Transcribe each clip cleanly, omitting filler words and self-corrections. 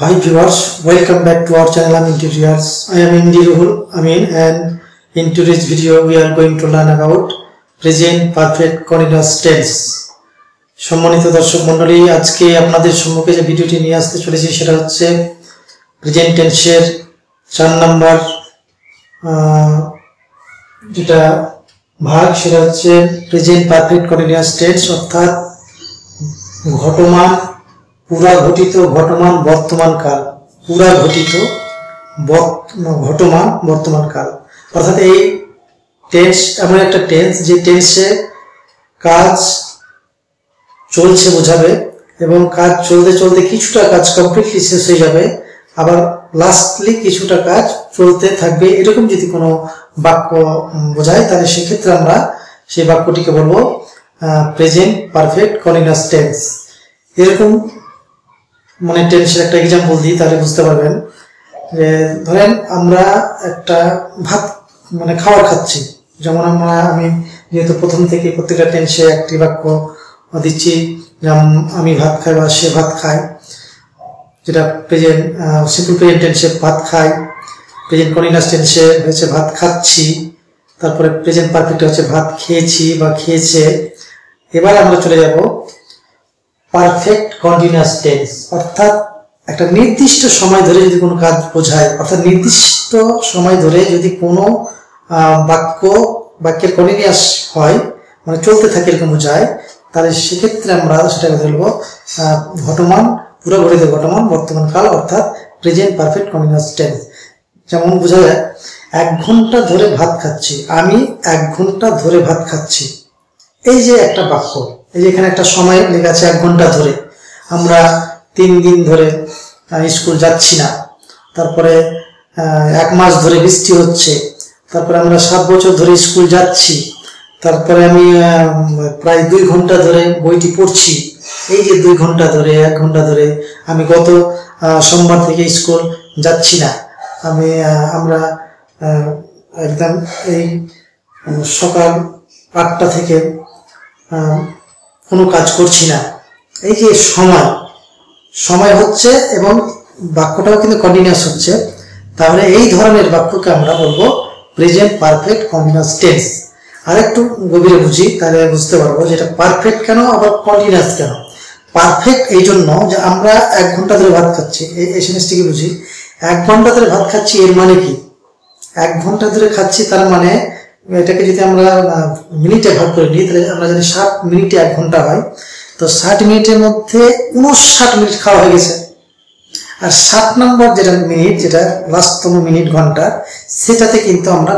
Hi viewers, welcome back to our channel Amin Tutorials. I am Indirul Amin, and in today's video we are going to learn about present perfect continuous tense. সম্মানিত দর্শক মণ্ডলী, আজকে আপনাদের সম্মুখে যে ভিডিওটি নিয়ে আসতে চলেছি সেটা হচ্ছে প্রেজেন্ট টেন্সের 4 নাম্বার যেটা ভাগ, সেটা হচ্ছে প্রেজেন্ট পারফেক্ট কন্টিনিউয়াস টেন্স, অর্থাৎ ঘটমান পুরা ঘটিত ঘটমান বর্তমান কাল, পুরা ঘটিত ঘটমান বর্তমান কাল। অর্থাৎ এই টেন্স এমন একটা টেন্স যে টেন্সে কাজ চলছে বোঝাবে এবং কাজ চলতে চলতে কিছুটা কাজ কমপ্লিটলি শেষ হয়ে যাবে, আবার লাস্টলি কিছুটা কাজ চলতে থাকবে। এরকম যদি কোনো বাক্য বোঝায় তাহলে সেক্ষেত্রে আমরা সেই বাক্যটিকে বলবো প্রেজেন্ট পারফেক্ট কন্টিনিউয়াস টেন্স। এরকম মানে টেন্সের একটা এক্সাম্পল দিই তাহলে বুঝতে পারবেন। যে ধরেন আমরা একটা ভাত মানে খাবার খাচ্ছি, যেমন আমি যেহেতু প্রথম থেকে প্রত্যেকটা টেন্সে একটি বাক্য দিচ্ছি, যেমন আমি ভাত খাই বা সে ভাত খায়, যেটা প্রেজেন্ট সিম্পল প্রেজেন্ট টেন্সে ভাত খাই, প্রেজেন্ট কন্টিনিউয়াস টেন্সে হচ্ছে ভাত খাচ্ছি, তারপরে প্রেজেন্ট পারফেক্ট হচ্ছে ভাত খেয়েছি বা খেয়েছে। এবার আমরা চলে যাব পারফেক্ট কন্টিনিউয়াস টেন্স, অর্থাৎ একটা নির্দিষ্ট সময় ধরে যদি কোনো কাজ বোঝায়, অর্থাৎ নির্দিষ্ট সময় ধরে যদি কোনো বাক্যের কন্টিনিউয়াস হয় মানে চলতে থাকে এরকম বোঝায়, তাহলে সেক্ষেত্রে আমরা সেটাকে বলবো ঘটমান পুরো ঘটিত ঘটমান বর্তমান কাল, অর্থাৎ প্রেজেন্ট পারফেক্ট কন্টিনিউয়াস টেন্স। যেমন বোঝা যায় 1 ঘন্টা ধরে ভাত খাচ্ছি, আমি 1 ঘন্টা ধরে ভাত খাচ্ছি। এই যে একটা বাক্য, এই যে এখানে একটা সময় লেখা আছে 1 ঘন্টা ধরে। আমরা 3 দিন ধরে স্কুল যাচ্ছি না, তারপরে 1 মাস ধরে বৃষ্টি হচ্ছে, তারপরে আমরা 7 বছর ধরে স্কুল যাচ্ছি, তারপরে আমি প্রায় 2 ঘন্টা ধরে বইটি পড়ছি। এই যে 2 ঘন্টা ধরে 1 ঘন্টা ধরে, আমি গত সোমবার থেকে স্কুল যাচ্ছি না, আমরা একদম এই সকাল 8টা থেকে কোনো কাজ করছি না। এই যে সময় হচ্ছে এবং বাক্যটাও কিন্তু কন্টিনিউয়াস হচ্ছে, তাহলে এই ধরনের বাক্যকে আমরা বলবো প্রেজেন্ট পারফেক্ট কন্টিনিউয়াস টেন্স। আর একটু গভীরে বুঝি তাহলে বুঝতে পারবো যে এটা পারফেক্ট কেন আবার কন্টিনিউয়াস কেন। পারফেক্ট এই জন্য যে আমরা 1 ঘন্টা ধরে ভাত খাচ্ছি, এই জিনিসটিকে বুঝি। 1 ঘন্টা ধরে ভাত খাচ্ছি এর মানে কি? 1 ঘন্টা ধরে খাচ্ছি তার মানে এটাকে যদি আমরা মিনিটে ভাগ করে নিই তাহলে আমরা জানি 60 মিনিটে 1 ঘন্টা হয়। তো 60 মিনিটের মধ্যে 59 মিনিট খাওয়া হয়ে গেছে, আর 7 নম্বর যেটা মিনিট, যেটা লাস্টতম মিনিট ঘন্টা, সেটাতে কিন্তু আমরা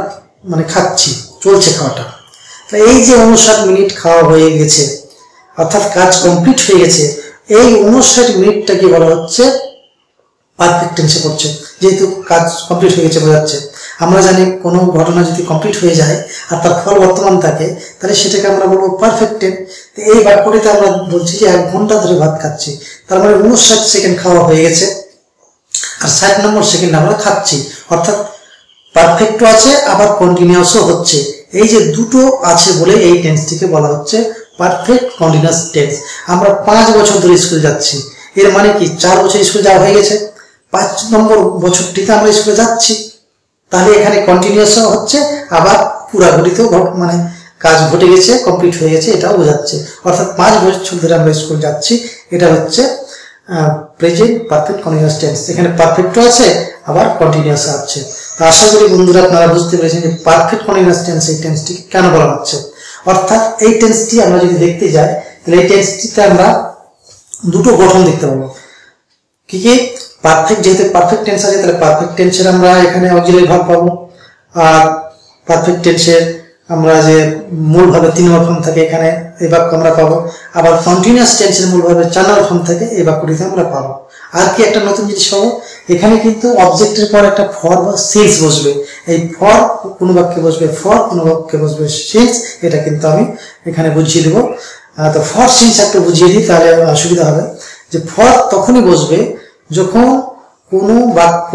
মানে খাচ্ছি, চলছে খাওয়াটা। তো এই যে 59 মিনিট খাওয়া হয়ে গেছে, অর্থাৎ কাজ কমপ্লিট হয়ে গেছে, এই 59 মিনিটটাকে বলা হচ্ছে পারফেক্ট টেন্সে পড়ছে, যেহেতু কাজ কমপ্লিট হয়ে গেছে বোঝাচ্ছে। আমরা জানি কোনো ঘটনা যদি কমপ্লিট হয়ে যায় আর তার ফল বর্তমান থাকে তাহলে সেটাকে আমরা বলবো পারফেক্ট টেন্স। এই বাক্যটিতে আমরা বলছি যে 1 ঘন্টা ধরে ভাত খাচ্ছি, তার মানে 59 সেকেন্ড খাওয়া হয়ে গেছে আর 60 নম্বর সেকেন্ড আমরা খাচ্ছি, অর্থাৎ পারফেক্টও আছে আবার কন্টিনিউয়াসও হচ্ছে। এই যে দুটো আছে বলে এই টেন্সটিকে বলা হচ্ছে পারফেক্ট কন্টিনিউয়াস টেন্স। আমরা 5 বছর ধরে স্কুল যাচ্ছি, এর মানে কি 4 বছর স্কুল যাওয়া হয়ে গেছে, 5 নম্বর বছরটিতে আমরা স্কুলে যাচ্ছি, তাহলে এখানে কন্টিনিউয়াসও হচ্ছে আবার পুরা ঘটিত মানে কাজ ঘটে গেছে, কমপ্লিট হয়ে গেছে, এটাও বোঝাচ্ছে। অর্থাৎ 5 বছর ধরে আমরা স্কুল যাচ্ছি, এটা হচ্ছে প্রেজেন্ট পারফেক্ট কন্টিনিউয়াস টেন্স। এখানে পারফেক্টও আছে আবার কন্টিনিউয়াস আছে। তো আশা করি বন্ধুরা আপনারা বুঝতে পেরেছেন যে পারফেক্ট কন্টিনিউয়াস টেন্স এই টেন্সটিকে কেন বলা হচ্ছে। অর্থাৎ এই টেন্সটি আমরা যদি দেখতে যাই তাহলে এই টেন্সটিতে আমরা দুটো গঠন দেখতে পাবো। কি কি? পারফেক্ট, যেহেতু পারফেক্ট টেন্স আছে তাহলে পারফেক্ট টেন্সের আমরা এখানে অক্সিলারি ভার্ব পাবো, আর পারফেক্ট টেন্সের আমরা যে মূল ভাবে 3 নম্বর ফর্ম থাকে এখানে এই বাক্য আমরা পাবো, আবার কন্টিনিউয়াস টেন্সের মূল ভাবে 4 নম্বর ফর্ম থাকে এই বাক্যটিতে আমরা পাবো। আর কি একটা নতুন জিনিস পাবো, এখানে কিন্তু অবজেক্টের পর একটা ফর বা সিন্স বসবে। এই ফর কোনো বাক্যে বসবে ফর, কোনো বাক্যে বসবে সিন্স, এটা কিন্তু আমি এখানে বুঝিয়ে দেবো। তো ফর সিন্স একটু বুঝিয়ে দিই তাহলে সুবিধা হবে। যে ফর তখনই বসবে যখন কোনো বাক্য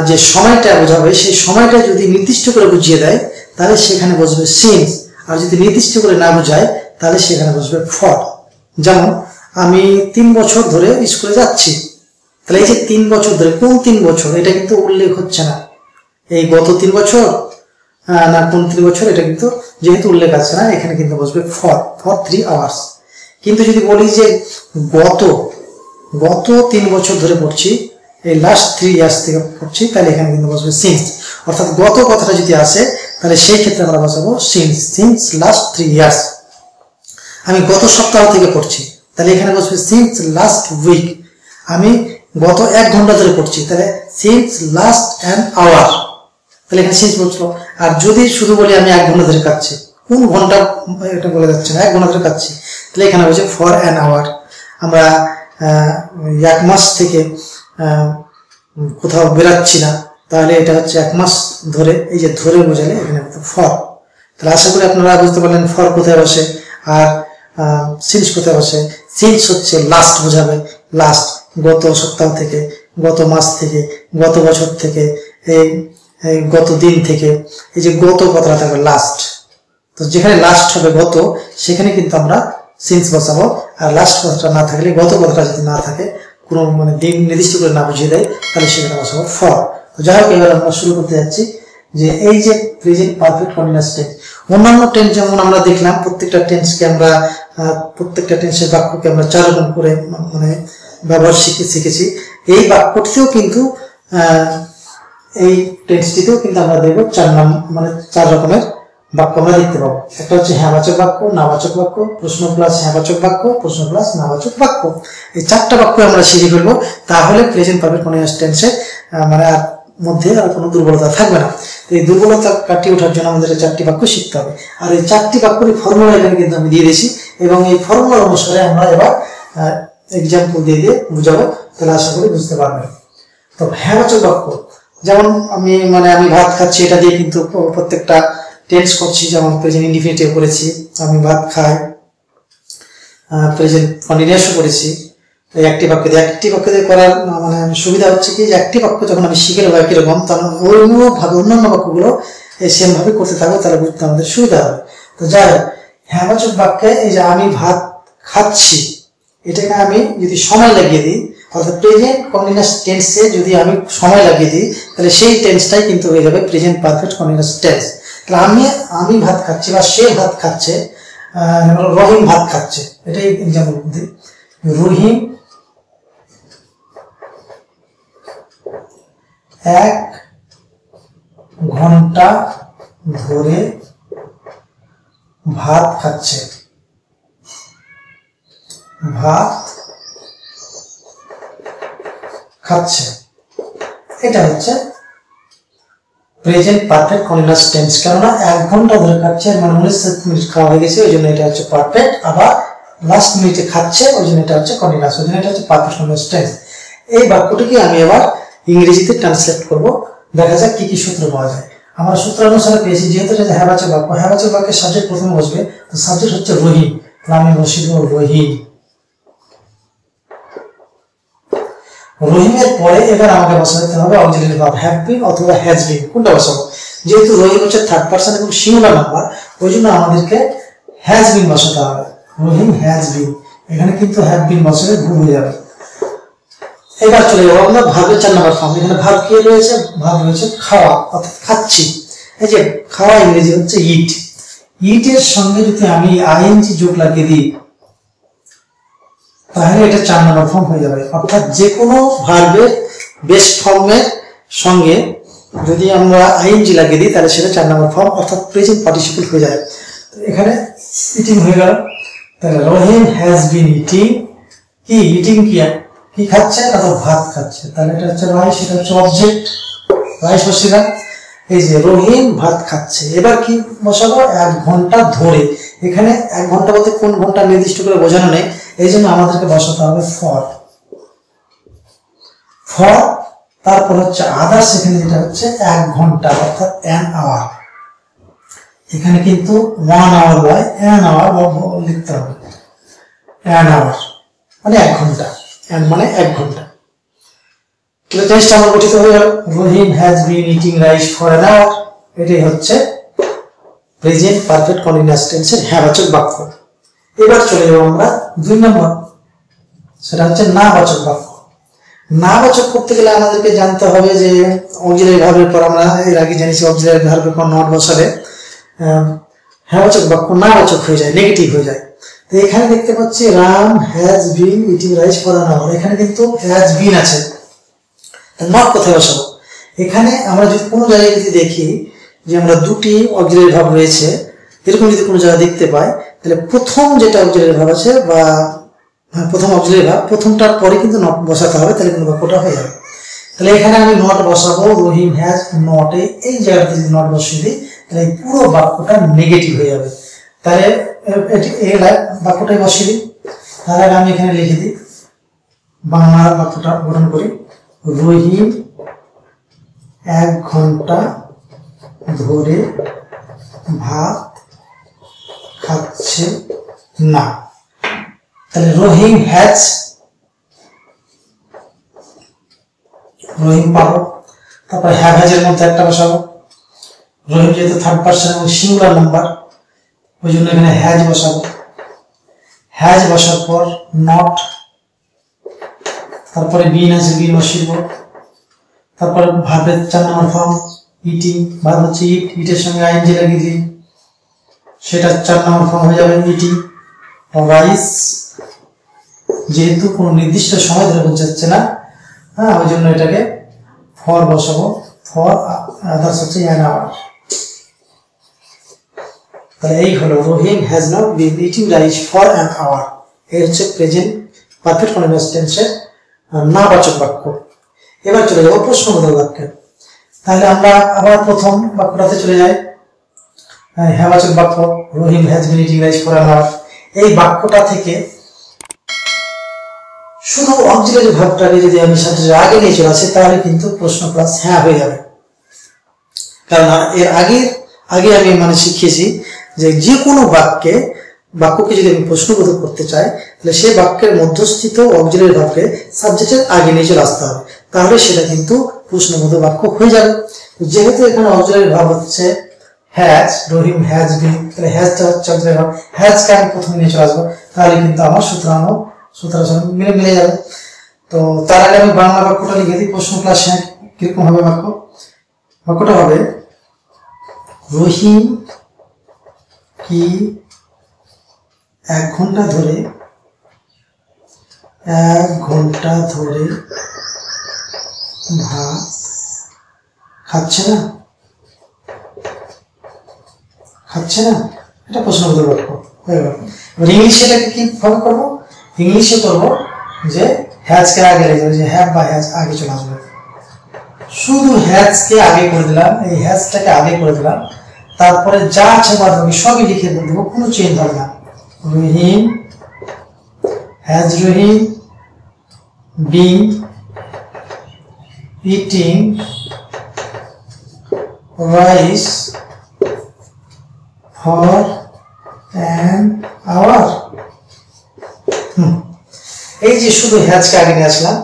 যে সময়টা বোঝাবে সেই সময়টা যদি নির্দিষ্ট করে বুঝিয়ে দেয় তাহলে সেখানে বসবে সিন্স, আর যদি নির্দিষ্ট করে না বোঝায় তাহলে সেখানে বসবে ফর। যেমন আমি 3 বছর ধরে স্কুলে যাচ্ছি, তাহলে এই যে 3 বছর ধরে, কোন 3 বছর এটা কিন্তু উল্লেখ হচ্ছে না, এই গত 3 বছর না কোন 3 বছর এটা কিন্তু যেহেতু উল্লেখ আছে না, এখানে কিন্তু বসবে ফর 3 আওয়ার্স। কিন্তু যদি বলি যে গত 3 বছর ধরে পড়ছি, এই লাস্ট 3 ইয়ার্স থেকে পড়ছি, তাহলে এখানে কিন্তু বসবে সিন্স। অর্থাৎ গত কথাটা যদি আসে তাহলে সেই ক্ষেত্রে আমরা বসাবো সিন্স লাস্ট 3 ইয়ার্স। আমি গত সপ্তাহ থেকে পড়ছি, তাহলে এখানে বসবে সিন্স লাস্ট উইক। আমি গত 1 ঘন্টা ধরে পড়ছি, তাহলে সিন্স লাস্ট অ্যান আওয়ার, তাহলে এখানে সিন্স বসলো। আর যদি শুধু বলি আমি 1 ঘন্টা ধরে কাটছি, কোন ঘন্টা এটা বলা যাচ্ছে না, 1 ঘন্টা ধরে কাটছি, তাহলে এখানে বসে ফর অ্যান আওয়ার। আমরা 1 মাস থেকে কোথাও বেরাচ্ছি না, তাহলে এটা হচ্ছে 1 মাস ধরে, এই যে ধরে বোঝালে এখানে ফর। তাহলে আশা করি আপনারা বুঝতে পারলেন ফর কোথায় বসে আর সিন্স কোথায় বসে। সিন্স হচ্ছে লাস্ট বোঝাবে, লাস্ট, গত সপ্তাহ থেকে, গত মাস থেকে, গত বছর থেকে, এই গত দিন থেকে, এই যে গত কথাটা থাকবে লাস্ট। তো যেখানে লাস্ট হবে গত, সেখানে কিন্তু আমরা সিন্স বসাবো। আর লাস্ট কথাটা না থাকলে, গত কথাটা যদি না থাকে, কোনো মানে দিন নির্দিষ্ট করে না বুঝিয়ে দেয়, তাহলে সেখানে বসাবো ফর। তো যাই হোক, এবার আমরা শুরু করতে যাচ্ছি যে এই যে প্রেজেন্ট পারফেক্ট কন্টিনিউয়াস টেন্স। অন্যান্য টেন্স যেমন আমরা দেখলাম, প্রত্যেকটা টেন্সের বাক্যকে আমরা 4 রকম করে মানে ব্যবহার শিখেছি। এই বাক্যটিতেও কিন্তু এই টেন্সটিতেও কিন্তু আমরা দেখবো 4 রকমের বাক্য আমরা দেখতে পাবো। একটা হচ্ছে হ্যাঁবাচক বাক্য, নাবাচক বাক্য, প্রশ্ন প্লাস হ্যাঁবাচক বাক্য, প্রশ্ন প্লাস নাবাচক বাক্য। এই 4টা বাক্য আমরা শিখে ফেলবো, তাহলে প্রেজেন্ট পারফেক্ট কন্টিনিউয়াস টেন্সে মানে আর মধ্যে আর কোনো দুর্বলতা থাকবে না। এই দুর্বলতা কাটিয়ে ওঠার জন্য আমাদের 4টি বাক্য শিখতে হবে। আর এই 4টি বাক্যের ফর্মুলা এখানে কিন্তু আমি দিয়ে দিয়েছি, এবং এই ফর্মুলা অনুসারে আমরা এবার এক্সাম্পল দিয়ে বুঝাবো, তাহলে আশা করি বুঝতে পারবেন। তো হ্যাঁবাচক বাক্য, যেমন আমি ভাত খাচ্ছি, এটা দিয়ে কিন্তু প্রত্যেকটা টেন্স করছি। যেমন প্রেজেন্ট ইনডিফিনিটিভ করেছি, আমি ভাত খাই, প্রেজেন্ট কন্টিনিউয়াসও করেছি। একটি বাক্য দিয়ে করার সুবিধা হচ্ছে কি, যে একটি বাক্য যখন আমি শিখে নেবো একই রকম, তখন অন্যান্য বাক্যগুলো সেম ভাবে করতে থাকবো, তাহলে বুঝতে আমাদের সুবিধা হবে। তো যাই হোক, হ্যাঁবাচক বাক্যে এই যে আমি ভাত খাচ্ছি, এটাকে আমি যদি সময় লাগিয়ে দিই, অর্থাৎ প্রেজেন্ট কন্টিনিউয়াস টেন্সে যদি আমি সময় লাগিয়ে দিই, তাহলে সেই টেন্সটাই কিন্তু হয়ে যাবে প্রেজেন্ট পারফেক্ট কন্টিনিউয়াস টেন্স। তাহলে আমি ভাত খাচ্ছি বা সে ভাত খাচ্ছে, রহিম ভাত খাচ্ছে, এটাই এক্সাম্পল দিই। রহিম 1 ঘন্টা ধরে ভাত খাচ্ছে, এটা হচ্ছে প্রেজেন্ট পারফেক্ট কন্টিনিউয়াস টেন্স। কেননা 1 ঘন্টা ধরে খাচ্ছে, মানে 19 মিনিট খাওয়া হয়ে গেছে, ওই জন্য এটা হচ্ছে পারফেক্ট। আবার লাস্ট মিনিটে খাচ্ছে, ওই জন্য এটা হচ্ছে কন্টিনিউয়াস, ওই জন্য এটা হচ্ছে পারফেক্ট কন্টিনিউয়াস টেন্স। এই বাক্যটিকে আমি এবার ইংরেজিতে ট্রান্সলেট করব, দেখা যাক কি কি সূত্র পাওয়া যায়। আমরা সূত্র অনুসারে পেয়েছি, যেহেতু এটা হ্যাঁবাচক বাক্য, হ্যাঁবাচক বাক্যের সাবজেক্ট প্রথমে বসবে, তো সাবজেক্ট হচ্ছে রহিম, তাহলে আমি বসিয়ে দেবো রহিম। রহিমের পরে এবার আমাকে বসাতে হবে অক্সিলারি ভার্ব হ্যাভ বিন অথবা হ্যাজ বিন, কোনটা বসাবো? যেহেতু রহিম হচ্ছে 3rd পারসন এবং সিঙ্গুলার নাম্বার, ওই জন্য আমাদেরকে হ্যাজ বিন বসাতে হবে। রহিম হ্যাজ বিন, এখানে কিন্তু হ্যাভ বিন বসালে ভুল হয়ে যাবে। এবার চলে যাবো আমরা ভার্বের 4 নম্বর ফর্ম। এখানে ভার্ব কি রয়েছে? ভার্ব রয়েছে খাওয়া, অর্থাৎ খাচ্ছি। এই যে খাওয়া ইংরেজি হচ্ছে ইট। ইটের সঙ্গে যদি আমি আইএনজি যোগ লাগিয়ে দিই, তাহলে এটা 4 নম্বর ফর্ম হয়ে যাবে। অর্থাৎ যে কোনো ভার্বের বেস ফর্মের সঙ্গে যদি আমরা আইএনজি লাগিয়ে দিই, তাহলে সেটা 4 নম্বর ফর্ম, অর্থাৎ প্রেজেন্ট পার্টিসিপল হয়ে যায়। তো এখানে ইটিং হয়ে গেল, তাহলে রহিম হ্যাজ বিন ইটিং। কি ইটিং কি খাচ্ছে? না, তো ভাত খাচ্ছে, তাহলে এটা হচ্ছে রাইস, এটা হচ্ছে অবজেক্ট, রাইস বসিলাম। এই যে রহিম ভাত খাচ্ছে, এবার কি বসাবো? 1 ঘন্টা ধরে। এখানে 1 ঘন্টা বলতে কোন ঘন্টা নির্দিষ্ট করে বোঝানো নেই, এই জন্য আমাদেরকে বসাতে হবে ফর। তারপর হচ্ছে আদার্স, এখানে যেটা হচ্ছে 1 ঘন্টা, অর্থাৎ an hour। এখানে কিন্তু 1 hour নয়, an hour লিখতে হবে। an hour মানে 1 ঘন্টা, and মানে 1 ঘন্টা। টেক্সট আমার গঠিত হয়ে গেল, Rahim has been eating rice for an hour. এটাই হচ্ছে প্রেজেন্ট পারফেক্ট কন্টিনিউয়াস টেন্সের হ্যাঁবাচক বাক্য। এবার চলে যাব আমরা 2 নম্বর, সেটা হচ্ছে নাবাচক বাক্য। নাবাচক করতে গেলে আমাদেরকে জানতে হবে যে অক্সিলারি ভার্বের পর আমরা এর আগে জানিছি অক্সিলারি ভার্বের পর নট বসালে হ্যাঁবাচক বাক্য নাবাচক হয়ে যায়, নেগেটিভ হয়ে যায়। তো এখানে দেখতে পাচ্ছি Ram has been eating rice for an hour, এখানে কিন্তু হ্যাজ বিন আছে, নট কোথায় বসাবো? এখানে আমরা যদি কোনো জায়গায় যদি দেখি যে আমরা দুটি অক্সিলারি ভার্ব রয়েছে, এরকম যদি কোনো জায়গায় দেখতে পাই, তাহলে প্রথম যেটা অক্সিলারি ভার্ব আছে বা প্রথম অক্সিলারি ভার্ব প্রথমটার পরে কিন্তু নট বসাতে হবে, তাহলে কিন্তু বাক্যটা হয়ে যাবে। তাহলে এখানে আমি নট বসাবো, রহিম হ্যাজ নট, এই জায়গাতে যদি নট বসিয়ে দিই তাহলে এই পুরো বাক্যটা নেগেটিভ হয়ে যাবে। তাহলে এই বাক্যটাই বসিয়ে দিই। তাহলে আমি এখানে লিখে দিই, বাংলা বাক্যটা গঠন করি, রহিম 1 ঘন্টা ধরে ভাত খাচ্ছে না। তাহলে রহিম হ্যাজ, রহিম পাবো, তারপরে হ্যাভ হ্যাজ এর মধ্যে একটা বসাবো, রহিম যেহেতু থার্ড পারসন এবং সিঙ্গুলার নাম্বার ওই জন্য এখানে হ্যাজ বসাবো। হ্যাজ বসার পর নট, তারপরে বিন আছে, বিন বসিব, তারপরে ভার্বের 4 নম্বর ফর্ম ইটিং, ভার্ব হচ্ছে ইট, ইটের সঙ্গে আইএনজি লাগিয়ে দিই, সেটা 4 নম্বর ফর্ম হয়ে যাবে ইটিং। রাইস যেহেতু কোনো নির্দিষ্ট সময় ধরে বোঝাচ্ছে না, হ্যাঁ, ওই জন্য এটাকে ফর বসাবো, ফর আদার্স হচ্ছে অ্যান আওয়ার। তাহলে এই হলো Rahim has not been eating rice for an hour, এই হচ্ছে প্রেজেন্ট পারফেক্ট কন্টিনিউয়াস টেন্সের নাবাচক বাক্য। এবার চলে যাবো প্রশ্নবোধক বাক্যে। তাহলে আমরা আবার প্রথম বাক্যটাতে চলে যাই, হ্যাঁবাচক বাক্য, Rahim has been eating rice for an hour. এই বাক্যটা থেকে শুধু অক্সিলারি ভার্বটাকে যদি আমি সাবজেক্টের আগে নিয়ে চলে আসি তাহলে কিন্তু প্রশ্ন প্লাস হ্যাঁ হয়ে যাবে। কারণ এর আগে আমি মানে শিখিয়েছি যে কোনো বাক্যকে যদি আমি প্রশ্নবোধক করতে চাই তাহলে সেই বাক্যের মধ্যস্থিত অক্সিলারি ভার্বকে সাবজেক্টের আগে নিয়ে চলে আসতে হবে, তাহলে সেটা কিন্তু প্রশ্নবোধক বাক্য হয়ে যাবে। যেহেতু এখানে অক্সিলারি ভার্ব হচ্ছে হ্যাজ, রহিম হ্যাজ বিন, তাহলে হ্যাজটা হচ্ছে অক্সিলারি ভার্ব, হ্যাজকে আমি প্রথমে নিয়ে চলে আসবো, তাহলে কিন্তু আমার সূত্রানো মিলে যাবে। তো তার আগে আমি বাংলা বাক্যটা লিখে দিই, প্রশ্ন প্লাস হ্যাঁ কিরকম হবে বাক্যটা হবে, রহিম কি 1 ঘন্টা ধরে ভাত খাচ্ছে না? এটা প্রশ্নবোধক বাক্য হয়ে গেল। ইংলিশে এটাকে কিভাবে করবো? ইংলিশে করবো যে হ্যাজকে আগে লেগে যাবে, যে হ্যাভ বা হ্যাজ আগে চলে আসবে, শুধু হ্যাজকে আগে করে দিলাম, এই হ্যাজটাকে আগে করে দিলাম, তারপরে যা আছে বাদ বাকি সবই লিখে দেবো, কোনো চেঞ্জ হবে না। Rahim has been eating rice for an hour. এই যে শুধু হ্যাজকে আগে নিয়ে আসলাম,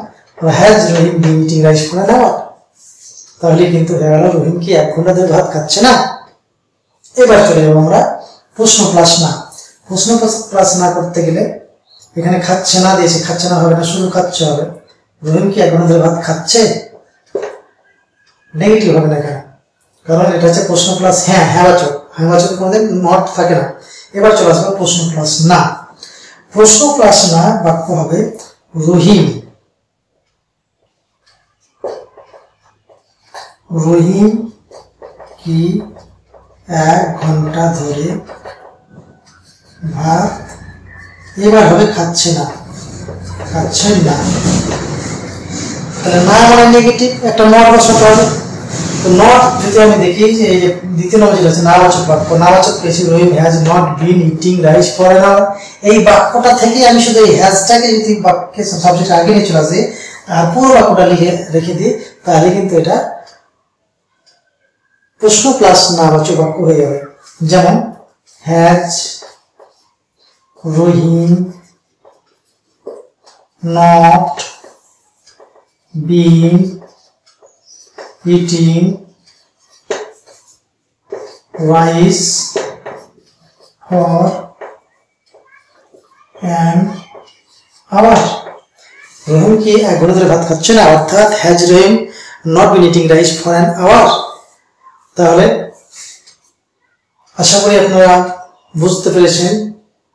has Rahim been eating rice for an hour, তাহলে কিন্তু হয়ে গেল রহিম কি 1 ঘন্টা ধরে ভাত খাচ্ছে না। এবার চলে যাবো আমরা প্রশ্ন প্লাস না। প্রশ্ন প্লাস না করতে গেলে এখানে খাচ্ছে না দিয়েছে, খাচ্ছে না হবে না, শুধু খাচ্ছে হবে। রহিম কি 1 ঘন্টা ধরে ভাত খাচ্ছে? নেগেটিভ হবে না এখানে, কারণ এটা হচ্ছে প্রশ্ন প্লাস হ্যাঁ, হ্যাঁবাচক কোনোদিন নট থাকে না। এবার চলে আসবে প্রশ্ন প্লাস না। প্রশ্ন প্লাস না বাক্য হবে রহিম কি 1 ঘন্টা ধরে ভাত, এবার হবে খাচ্ছে না। তাহলে না মানে নেগেটিভ, একটা নট বসাতে হবে। তো নট যদি আমি দেখি যে এই যে দ্বিতীয় নম্বর যেটা আছে নাবাচক বাক্য, নাবাচক পেয়েছি Rahim has not been eating rice for an hour. এই বাক্যটা থেকে আমি শুধু এই হ্যাজটাকে যদি বাক্যের সাবজেক্ট আগে নিয়ে চলে আসি আর পুরো বাক্যটা রেখে দিই, তাহলে কিন্তু এটা প্রশ্ন প্লাস নাবাচক বাক্য হয়ে যাবে। যেমন has Rahim not been eating rice for an hour. Rahim কি 1 ঘন্টা ধরে ভাত খাচ্ছে না, অর্থাৎ has Rahim not been eating rice for an hour. তাহলে আশা করি আপনারা বুঝতে পেরেছেন।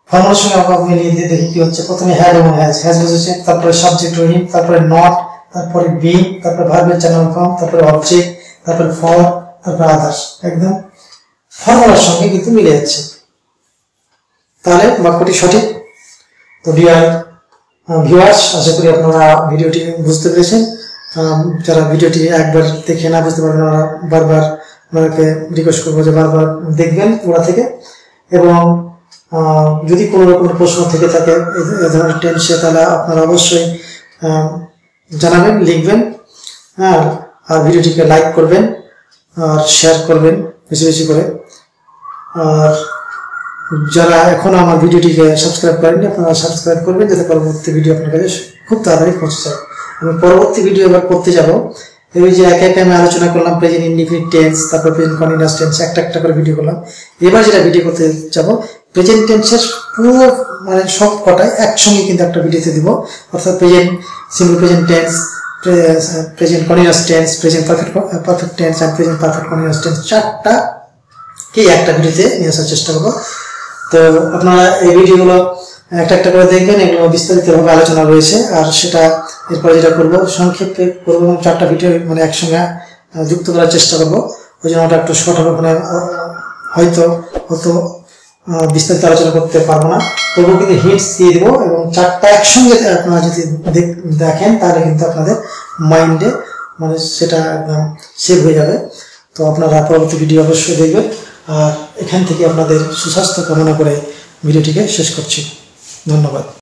ফর্মুলার সঙ্গে আমরা মিলিয়ে দিয়ে দেখি কি হচ্ছে। প্রথমে হ্যাড এবং হ্যাজ বুঝেছে, তারপরে সাবজেক্ট রহিম, তারপরে নট, তারপরে বিং, তারপরে ভার্বের 4 নম্বর ফর্ম, তারপরে অবজেক্ট, তারপরে ফর, তারপরে আদার্স। একদম ফর্মুলার সঙ্গে কিন্তু মিলে যাচ্ছে। তাহলে বাক্যটি সঠিক। তো ডিয়ার ভিউয়ার্স, আশা করি আপনারা ভিডিওটি বুঝতে পেরেছেন। যারা ভিডিওটি একবার দেখে না বুঝতে পারবেন, ওরা বারবার আপনাকে রিকোয়েস্ট করবো যে বারবার দেখবেন ওরা থেকে। এবং যদি কোনো রকম প্রশ্ন থেকে থাকে এই ধরনের টেন্সে, তাহলে আপনারা অবশ্যই জানাবেন, লিখবেন। হ্যাঁ, আর ভিডিওটিকে লাইক করবেন আর শেয়ার করবেন বেশি বেশি করে। আর যারা এখনো আমার ভিডিওটিকে সাবস্ক্রাইব করেননি, আপনারা সাবস্ক্রাইব করবেন, যাতে পরবর্তী ভিডিও আপনার কাছে খুব তাড়াতাড়ি পৌঁছে যায়। আমি পরবর্তী ভিডিও এবার করতে যাব। এই যে একে একে আমি আলোচনা করলাম প্রেজেন্ট ইনডিফিনিট টেন্স, তারপর প্রেজেন্ট কন্টিনিউয়াস টেন্স, একটা একটা করে ভিডিও করলাম। এবার যেটা ভিডিও করতে যাব, প্রেজেন্ট টেন্সের পুরো মানে সব কটাই একসঙ্গে কিন্তু একটা ভিডিওতে দিব। অর্থাৎ present simple present tense, present continuous tense, present perfect tense আর প্রেজেন্ট পারফেক্ট কন্টিনিউয়াস টেন্স, চারটাকে একটা ভিডিওতে নিয়ে আসার চেষ্টা করবো। তো আপনারা এই ভিডিওগুলো একটা একটা করে দেখবেন, এগুলো বিস্তারিতভাবে আলোচনা রয়েছে। আর সেটা এরপরে যেটা করবো সংক্ষেপে করবো, এবং 4টা ভিডিও মানে একসঙ্গে যুক্ত করার চেষ্টা করবো। ওই জন্য ওটা একটু শর্ট হবে, ওখানে হয়তো অত বিস্তারিত আলোচনা করতে পারবো না, তবুও কিন্তু হিন্টস দিয়ে দেবো। এবং 4টা একসঙ্গে আপনারা যদি দেখেন, তাহলে কিন্তু আপনাদের মাইন্ডে মানে সেটা একদম সেভ হয়ে যাবে। তো আপনারা পরবর্তী ভিডিও অবশ্যই দেখবেন। আর এখান থেকে আপনাদের সুস্বাস্থ্য কামনা করে ভিডিওটিকে শেষ করছি। ধন্যবাদ।